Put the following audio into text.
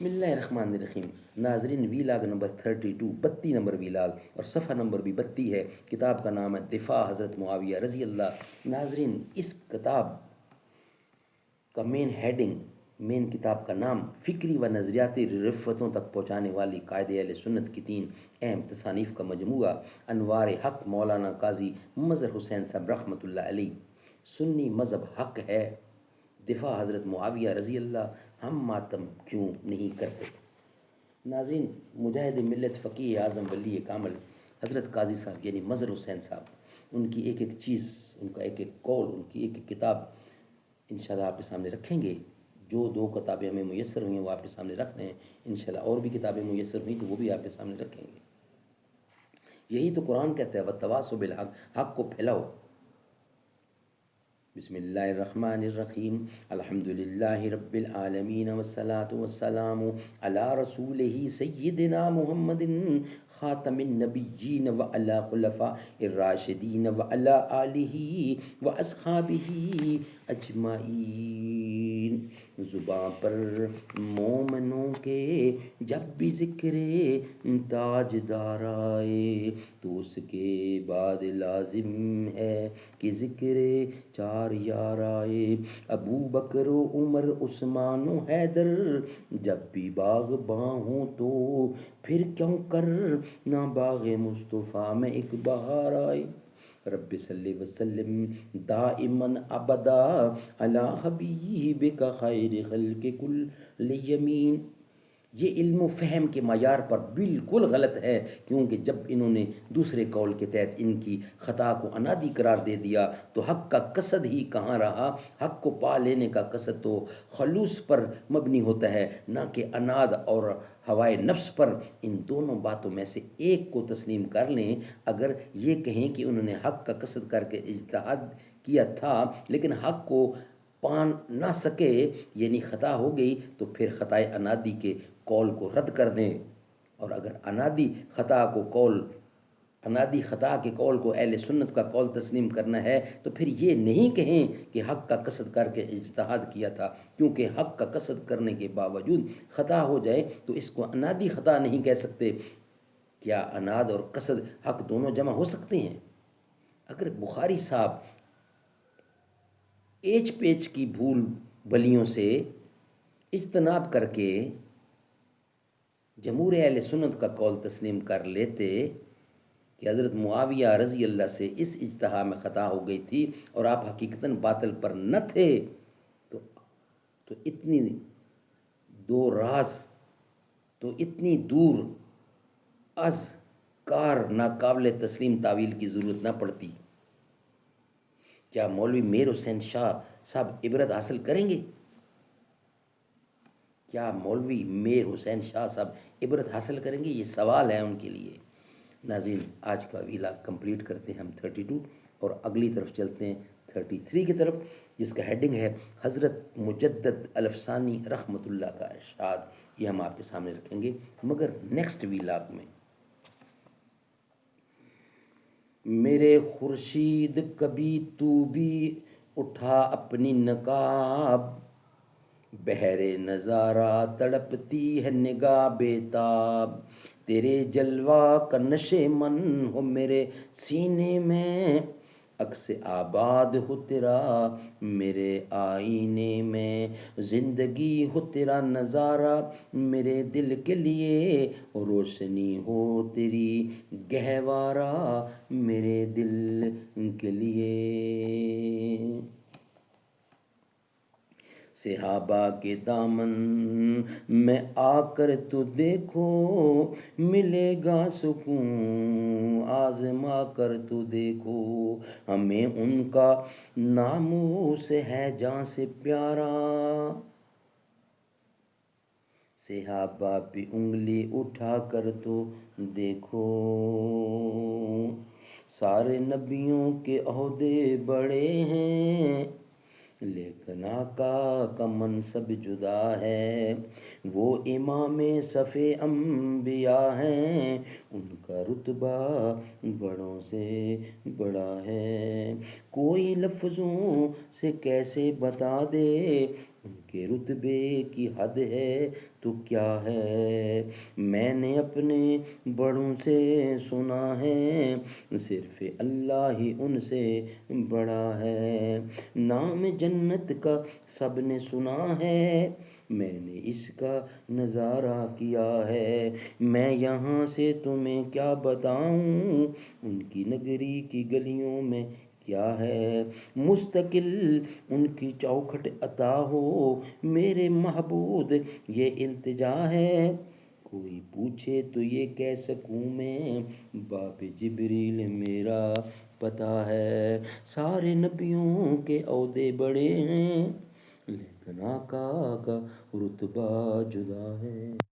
بسم اللہ الرحمن الرحیم۔ ناظرین، ویلاگ نمبر 32، 32 نمبر ویلاگ اور صفحہ نمبر بھی 32 ہے۔ کتاب کا نام ہے دفاع حضرت معاویہ رضی اللہ۔ ناظرین، اس کتاب کا مین کتاب کا نام فکری و نظریاتی رفتوں تک پہنچانے والی قائد اہل سنت کی 3 اہم تصانیف کا مجموعہ انوار حق مولانا قاضی مظہر حسین صاحب رحمۃ اللہ علیہ۔ سنی مذہب حق ہے، دفاع حضرت معاویہ رضی اللہ، ہم ماتم کیوں نہیں کرتے؟ ناظرین، مجاہد ملت فقیہ اعظم ولی کامل حضرت قاضی صاحب یعنی مظہر حسین صاحب، ان کی ایک ایک چیز، ان کا ایک ایک قول، ان کی ایک ایک کتاب انشاءاللہ آپ کے سامنے رکھیں گے۔ جو 2 کتابیں ہمیں میسر ہوئی ہیں وہ آپ کے سامنے رکھ رہے ہیں، انشاءاللہ اور بھی کتابیں میسر ہوئی تو وہ بھی آپ کے سامنے رکھیں گے۔ یہی تو قرآن کہتا ہے وَتَوَاصَوْا بِالْحَقِّ، حق کو پھیلاؤ۔ بسم اللہ الرحمن الرحیم، الحمدللہ رب العالمین والصلاة والسلام علی رسولہ سیدنا محمد خاتم النبیین وعلی خلفاء الراشدین وعلی آلہ واصحابہ اجمعین۔ زباں پر مومنوں کے جب بھی ذکر تاجدار آئے تو اس کے بعد لازم ہے کہ ذکر 4 یار آئے۔ ابو بکر و عمر عثمان و حیدر جب بھی باغ باں ہوں تو پھر کیوں کر نہ باغ مصطفیٰ میں ایک بہار آئے۔ رب صلی وسلم دائماً ابدا علی حبیبک خیر خلق کل یمین۔ یہ علم و فہم کے معیار پر بالکل غلط ہے، کیونکہ جب انہوں نے دوسرے قول کے تحت ان کی خطا کو انادی قرار دے دیا تو حق کا قصد ہی کہاں رہا۔ حق کو پا لینے کا قصد تو خلوص پر مبنی ہوتا ہے، نہ کہ اناد اور ہوائے نفس پر۔ ان دونوں باتوں میں سے ایک کو تسلیم کر لیں۔ اگر یہ کہیں کہ انہوں نے حق کا قصد کر کے اجتہاد کیا تھا لیکن حق کو پا نہ سکے، یعنی خطا ہو گئی، تو پھر خطائے انادی کے قول کو رد کر دیں۔ اور اگر انادی خطا کے قول کو اہل سنت کا قول تسلیم کرنا ہے تو پھر یہ نہیں کہیں کہ حق کا قصد کر کے اجتہاد کیا تھا، کیونکہ حق کا قصد کرنے کے باوجود خطا ہو جائے تو اس کو انادی خطا نہیں کہہ سکتے۔ کیا اناد اور قصد حق دونوں جمع ہو سکتے ہیں؟ اگر بخاری صاحب ایچ پیچ کی بھول بھلیوں سے اجتناب کر کے جمہور اہل سنت کا قول تسلیم کر لیتے کہ حضرت معاویہ رضی اللہ سے اس اجتہاد میں خطا ہو گئی تھی اور آپ حقیقتاً باطل پر نہ تھے، تو اتنی دور از کار ناقابل تسلیم تعویل کی ضرورت نہ پڑتی۔ کیا مولوی میر حسین شاہ صاحب عبرت حاصل کریں گے؟ کیا مولوی میر حسین شاہ صاحب عبرت حاصل کریں گے؟ یہ سوال ہے ان کے لیے۔ ناظرین، آج کا ویلا کمپلیٹ کرتے ہیں ہم 32 اور اگلی طرف چلتے ہیں 33 کی طرف، جس کا ہیڈنگ ہے حضرت مجدد الفسانی رحمۃ اللہ کا ارشاد۔ یہ ہم آپ کے سامنے رکھیں گے مگر نیکسٹ ویلاگ میں۔ میرے خورشید کبھی تو بھی اٹھا اپنی نقاب، بہر نظارہ تڑپتی ہے نگاہ بیتاب، تیرے جلوہ کا نشے من ہو میرے سینے میں، عکس آباد ہو تیرا میرے آئینے میں، زندگی ہو تیرا نظارہ میرے دل کے لیے، روشنی ہو تیری گہوارہ میرے دل کے لیے۔ صحابہ کے دامن میں آ کر تو دیکھو، ملے گا سکون آزما کر تو دیکھو، ہمیں ان کا ناموس ہے جاں سے پیارا، صحابہ پہ انگلی اٹھا کر تو دیکھو، سارے نبیوں کے عہدے بڑے ہیں لیکن آقا کا منصب جدا ہے، وہ امام صف انبیاء ہیں ان کا رتبہ بڑوں سے بڑا ہے، کوئی لفظوں سے کیسے بتا دے ان کے رتبے کی حد ہے تو کیا ہے؟ میں نے اپنے بڑوں سے سنا ہے، صرف اللہ ہی ان سے بڑا ہے۔ نام جنت کا سب نے سنا ہے، میں نے اس کا نظارہ کیا ہے۔ میں یہاں سے تمہیں کیا بتاؤں، ان کی نگری کی گلیوں میں کیا ہے؟ مستقل ان کی چوکھٹ عطا ہو میرے محبوب، یہ التجا ہے۔ کوئی پوچھے تو یہ کہہ سکوں میں، باب جبریل میرا پتہ ہے۔ سارے نبیوں کے عہدے بڑے ہیں، لیکن آقا کا رتبہ جدا ہے۔